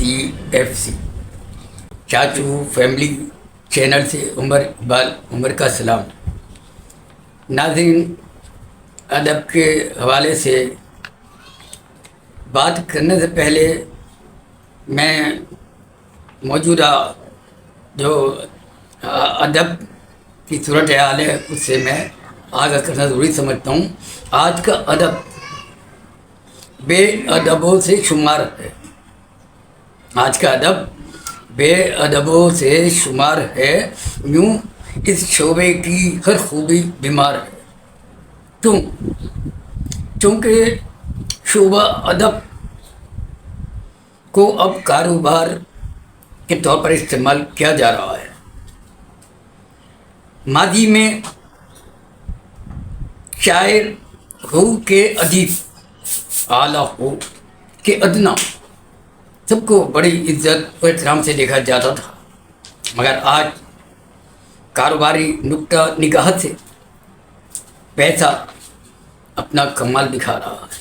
CFC چاچو family channel سے عمر اقبال عمر کا سلام۔ ناظرین، ادب کے حوالے سے بات کرنے سے پہلے میں موجودہ جو ادب کی صورتحال ہے اس سے میں آگاہ کرنا ضروری سمجھتا ہوں۔ آج کا ادب بے ادبوں سے شمار ہے، آج کا ادب بے ادبوں سے شمار ہے، یوں اس شعبے کی ہر خوبی بیمار ہے۔ کیوں؟ چونکہ شعبہ ادب کو اب کاروبار کے طور پر استعمال کیا جا رہا ہے۔ ماضی میں شاعر ہو کہ ادیب، اعلیٰ ہو کہ ادنا، سب کو بڑی عزت و احترام سے دیکھا جاتا تھا، مگر آج کاروباری نقطہ نگاہ سے پیسہ اپنا کمال دکھا رہا ہے۔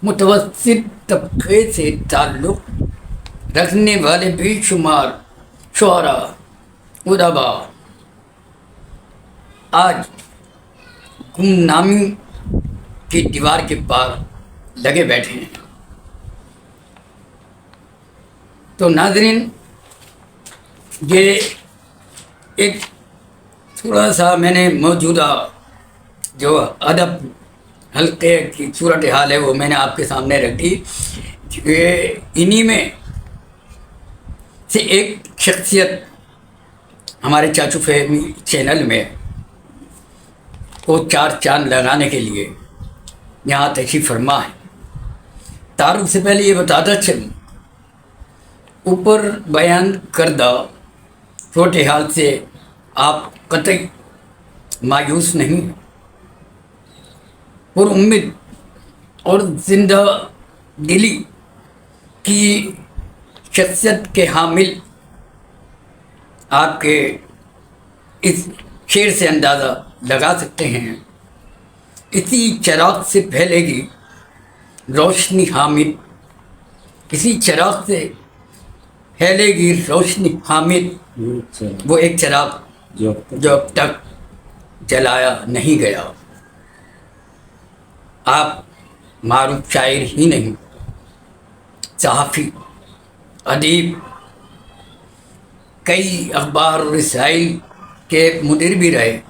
متوسط طبقے سے تعلق رکھنے والے بے شمار شعراء ادبا آج گمنامی کی دیوار کے پار لگے بیٹھے ہیں۔ تو ناظرین، یہ ایک تھوڑا سا میں نے موجودہ جو ادب حلقے کی صورتحال ہے وہ میں نے آپ کے سامنے رکھ دی۔ انہی میں سے ایک شخصیت ہمارے چاچو فہمی چینل میں کو چار چاند لگانے کے لیے یہاں تشریف فرما ہے۔ تعارف سے پہلے یہ بتاتا چلوں، اوپر بیان کردہ صورتحال سے آپ قطعی مایوس نہیں، پر امید اور زندہ دلی کی شخصیت کے حامل آپ کے اس شعر سے اندازہ لگا سکتے ہیں۔ اسی چراغ سے پھیلے گی روشنی حامد، اسی چراغ سے پھیلے گی روشنی حامد، وہ ایک چراغ جو اب تک جلایا نہیں گیا۔ آپ معروف شاعر ہی نہیں، صحافی، ادیب، کئی اخبار و رسائل کے مدیر بھی رہے۔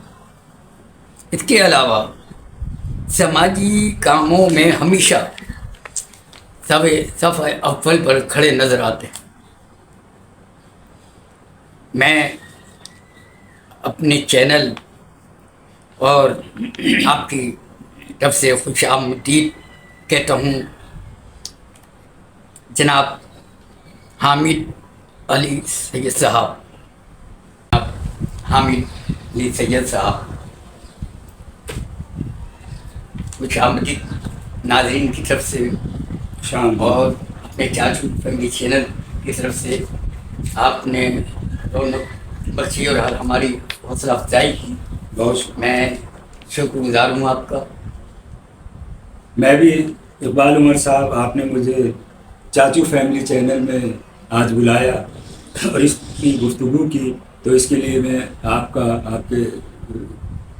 اس کے علاوہ سماجی کاموں میں ہمیشہ صفحہ اول پر کھڑے نظر آتے ہیں۔ میں اپنے چینل اور آپ کی طرف سے خوش آمدید کہتا ہوں جناب حامد علی سید صاحب، حامد علی سید صاحب، خوش آمدید ناظرین کی طرف سے اور اپنے چاچو فیملی چینل کی طرف سے آپ نے رونق بخشی اور ہماری حوصلہ افزائی کی، میں شکر گزار ہوں آپ کا۔ میں بھی اقبال عمر صاحب، آپ نے مجھے چاچو فیملی چینل میں آج بلایا اور اس کی گفتگو کی، تو اس کے لیے میں آپ کے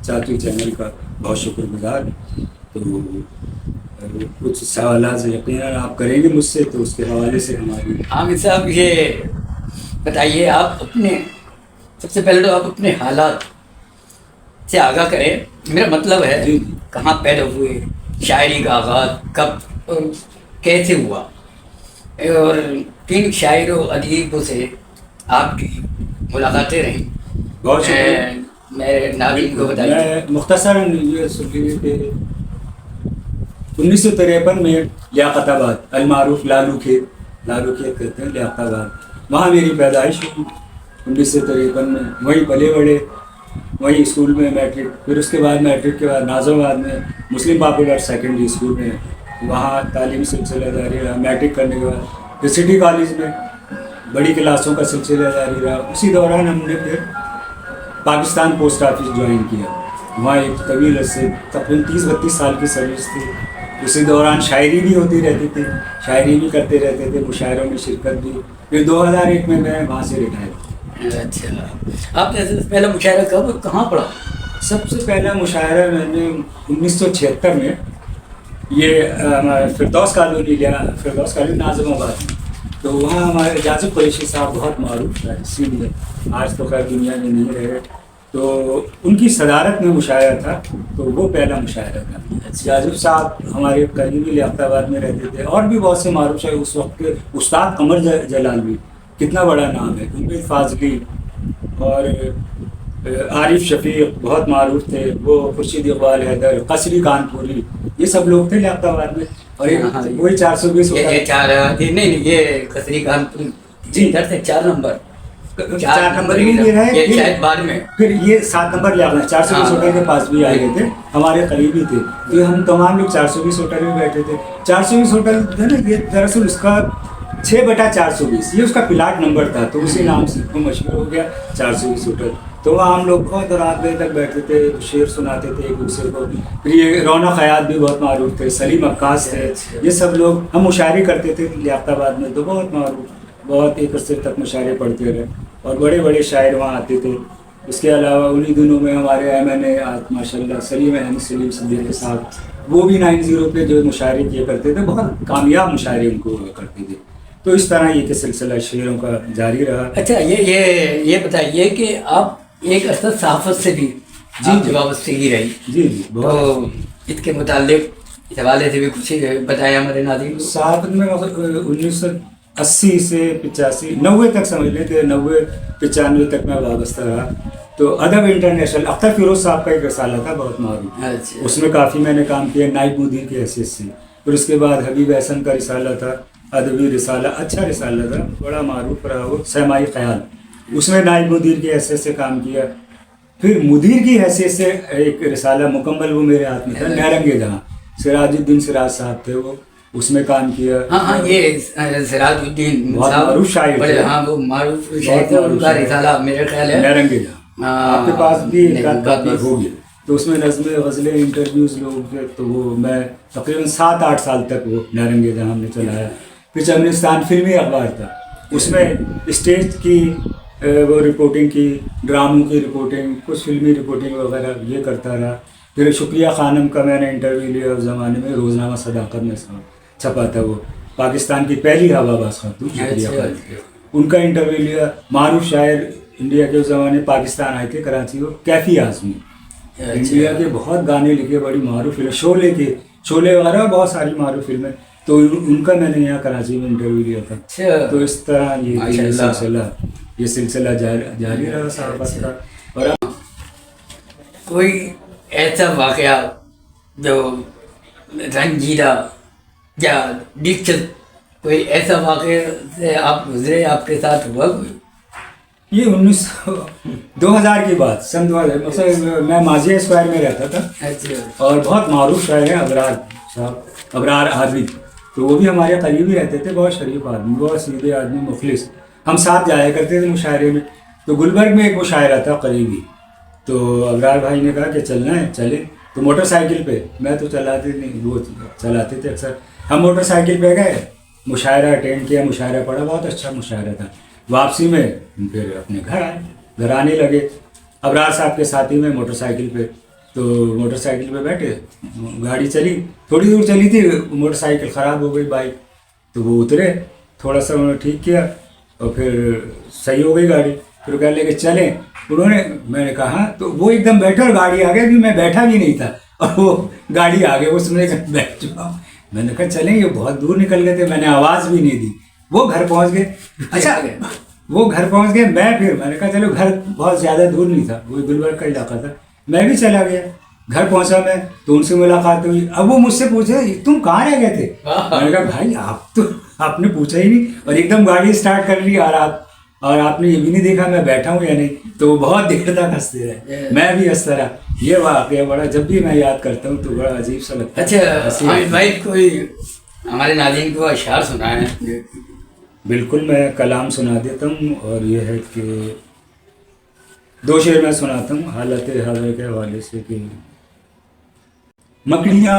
چاچو چینل کا بہت شکر گزار۔ تو کچھ سوالات سے یقیناً آپ کریں گے مجھ سے، تو اس کے حوالے سے ہماری حامد صاحب یہ بتائیے، آپ اپنے سب سے پہلے تو آپ اپنے حالات سے آگاہ کریں۔ میرا مطلب ہے کہاں پیدا ہوئے، شاعری کا آغاز کب اور کیسے ہوا، اور کن شاعروں ادیبوں سے آپ کی ملاقاتیں رہیں۔ بہت شکریہ۔ میرے ناظرین کو بتائیے۔ میں مختصراً یہ سنیے کہ 1953 میں لیاقت آباد، المعروف لالو کھیت کہتے ہیں لیاقت آباد، وہاں میری پیدائش ہوئی 1953 میں۔ وہیں پلے بڑھے، وہیں اسکول میں میٹرک، پھر اس کے بعد میٹرک کے بعد نازم آباد میں مسلم پاپولر سیکنڈری اسکول میں وہاں تعلیمی سلسلہ جاری رہا۔ میٹرک کرنے کے بعد پھر سٹی کالج میں بڑی کلاسوں کا سلسلہ جاری رہا۔ اسی دوران ہم نے پھر پاکستان پوسٹ آفس جوائن کیا، وہاں ایک طویل عرصے تقریباً 30-32 سال کی سروس تھی۔ اسی دوران شاعری بھی ہوتی رہتی تھی, شاعری بھی کرتے رہتے تھے, مشاعروں میں شرکت بھی. پھر 2001 میں وہاں سے ریٹائر. اچھا, آپ نے پہلا مشاعرہ کب کہاں پڑھا؟ سب سے پہلا مشاعرہ میں نے 1976 میں یہ فردوس کالونی لیا, فردوس کالونی ناظم آباد میں. تو وہاں ہمارے جازب قریشی صاحب بہت معروف ہے, اسی لیے آج تو خیر دنیا میں نہیں رہے. تو ان کی صدارت میں مشاعرہ تھا, تو وہ پہلا مشاعرہ تھا. جازب صاحب ہمارے قریبی لیاقت آباد میں رہتے تھے, اور بھی بہت سے معروف ہیں اس وقت کے. استاد قمر جلال بھی کتنا بڑا نام ہے, امید فاضلی اور عارف شفیق بہت معروف تھے, وہ خورشید اقبال حیدر, قصری کانپوری, یہ سب لوگ تھے لیاقت آباد میں. اور وہی 420 نہیں, یہ قصری کانپوری جی ادھر سے 4 نمبر 4 نمبر ہی نہیں رہے, شاید بعد میں پھر یہ 7 نمبر لیا 420 ہوٹل کے پاس بھی آئے تھے, ہمارے قریبی تھے. تو ہم تمام لوگ 420 ہوٹل میں بیٹھے تھے. 420 ہوٹل ہے نا, یہ دراصل اس کا 6/420 یہ اس کا پلاٹ نمبر تھا, تو اسی نام سے وہ مشہور ہو گیا 420 ہوٹل. تو وہاں ہم لوگ بہت رات بجے تک بیٹھتے تھے, شعر سناتے تھے ایک دوسرے کو. پھر یہ رونق حیات بھی بہت معروف تھے, سلیم عکاس تھے, یہ سب لوگ ہم مشاعرے کرتے تھے لیاقت آباد میں. تو بہت معروف, بہت ایک عرصے تک مشاعرے پڑھتے رہے, اور بڑے بڑے شاعر وہاں آتے تھے. اس کے علاوہ انہی دنوں میں ہمارے MNA ماشاء اللہ سلیم احمد سلیم صدیقی صاحب, وہ بھی 90 پہ جو مشاعرے کیا کرتے تھے, بہت کامیاب مشاعرے ان کو کرتے تھے. تو اس طرح یہ کہ سلسلہ شعروں کا جاری رہا. اچھا, یہ بتائیے کہ آپ ایک عرصہ صحافت سے بھی وابستگی رہی. جی تو اس کے متعلق اس حوالے سے بھی کچھ بتایا ہمارے ناظرین. صحافت میں 1980 سے 85 90 تک سمجھ لیتے, 90-95 تک میں وابستہ رہا. تو ادب انٹرنیشنل اختر فیروز صاحب کا ایک رسالہ تھا بہت معروف, اس میں کافی میں نے کام کیا نائب مدیر کی حیثیت سے. پھر اس کے بعد حبیب احسن کا رسالہ تھا, ادبی رسالہ, اچھا رسالہ تھا, بڑا معروف رہا وہ, سیمائی خیال, اس میں نائب مدیر کی حیثیت سے کام کیا. پھر مدیر کی حیثیت سے ایک رسالہ مکمل وہ میرے ہاتھ میں تھا, نیرنگ جہاں, سراج الدین سراج صاحب تھے, وہ اس میں کام کیا. ہاں یہ سراج الدین بہت معروف شاعر تھے. ہاں وہ معروف شاعر تھے, ان کا رسالہ میرے خیال ہے نیرنگ جہاں آپ کے پاس بھی ہو گیا. تو اس میں نظمیں, غزلیں, انٹرویوز لوگ, تو وہ میں تقریباً 7-8 سال تک وہ نیرنگ جہاں ہم نے چلایا. پھر چمنستان فلمی اخبار تھا, اس میں اسٹیج کی وہ رپورٹنگ کی, ڈراموں کی رپورٹنگ, کچھ فلمی رپورٹنگ وغیرہ یہ کرتا رہا. پھر شکریہ خانم کا میں نے انٹرویو لیا, اس زمانے میں روزنامہ صداقت میں چھپا تھا, وہ پاکستان کی پہلی ہوا باز خاتون شکریہ خانم, ان کا انٹرویو لیا. معروف شاعر انڈیا کے اس زمانے پاکستان آئے تھے کراچی, وہ کیفی اعظمی, انڈیا کے بہت گانے لکھے, بڑی معروف فلم, شعلے وغیرہ بہت ساری معروف فلمیں. تو ان کا میں نے یہاں کراچی میں انٹرویو لیا تھا. تو اس طرح یہ سلسلہ جاری رہا صحافت کا. اور کوئی ایسا واقعہ جو رنجیدہ یا دلچسپ, کوئی ایسا واقعہ سے آپ گزرے, آپ کے ساتھ ہوا کوئی؟ یہ 2000 کی بات, سن 2000 مثلا میں ماضی اسکوائر میں رہتا تھا, اور بہت معروف شاعر ہیں ابرار صاحب, ابرار عابد, تو وہ بھی ہمارے قریبی رہتے تھے, بہت شریف آدمی, بہت سیدھے آدمی, مخلص. ہم ساتھ جایا کرتے تھے مشاعرے میں. تو گلبرگ میں ایک مشاعرہ تھا قریبی, تو ابرار بھائی نے کہا کہ چلنا ہے, چلے. تو موٹر سائیکل پہ, میں تو چلاتے نہیں, وہ چلاتے تھے اکثر, ہم موٹر سائیکل پہ گئے, مشاعرہ اٹینڈ کیا, مشاعرہ پڑھا, بہت اچھا مشاعرہ تھا. واپسی میں پھر اپنے گھر آئے, گھر آنے لگے ابرار صاحب کے ساتھی میں موٹر سائیکل پہ. تو موٹر سائیکل پہ بیٹھے, گاڑی چلی, تھوڑی دور چلی تھی, موٹر سائیکل خراب ہو گئی بائک. تو وہ اترے, تھوڑا سا انہوں نے ٹھیک کیا, اور پھر صحیح ہو گئی گاڑی. پھر کہنے لگے چلیں, انہوں نے, میں نے کہا, تو وہ ایک دم بیٹھے اور گاڑی آ گئی, میں بیٹھا بھی نہیں تھا, اور وہ گاڑی آ گئی, اس میں بیٹھ چکا. میں نے کہا چلیں, یہ بہت دور نکل گئے تھے, میں نے آواز بھی نہیں دی. وہ گھر پہنچ گئے. اچھا وہ گھر پہنچ گئے, میں نے کہا چلو, گھر بہت زیادہ دور نہیں تھا, وہ گلبرگ کا علاقہ تھا. میں بھی چلا گیا, گھر پہنچا میں, تو ان سے ملاقات ہوئی. اب وہ مجھ سے پوچھے تم کہاں رہ گئے تھے؟ میں نے کہا بھائی آپ نے پوچھا ہی نہیں, اور ایک دم گاڑی اسٹارٹ کر لی, اور آپ نے یہ بھی نہیں دیکھا میں بیٹھا ہوں یا نہیں. تو وہ بہت دیر تک ہنستے رہے, میں بھی ہنستا رہا. یہ واقعہ بڑا, جب بھی میں یاد کرتا ہوں تو بڑا عجیب سا لگتا ہے. اچھا حامد بھائی, کوئی ہمارے ناظرین کو اشعار سنائیں. بالکل, میں کلام سنا دیتا ہوں, اور یہ ہے کہ 2 شعر میں سناتا ہوں حالت حاضر کے حوالے سے. کہ مکڑیاں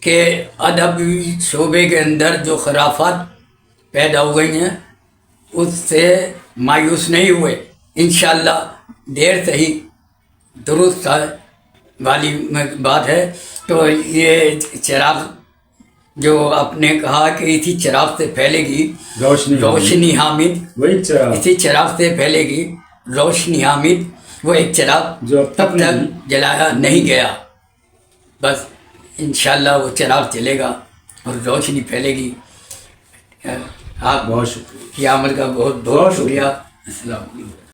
کہ ادبی شعبے کے اندر جو خرافات پیدا ہو گئی ہیں اس سے مایوس نہیں ہوئے، انشاءاللہ دیر سے ہی درست والی بات ہے۔ تو یہ چراغ جو آپ نے کہا کہ اسی چراغ سے پھیلے گی روشنی حامد، وہی چراغ اسی چراغ سے پھیلے گی روشنی حامد، وہ ایک چراغ جو اب تب تک جلایا نہیں گیا، بس انشاءاللہ وہ چراغ چلے گا اور روشنی پھیلے گی۔ آپ بہت شکریہ، کی عمل کا بہت بہت شکریہ۔ السلام علیکم۔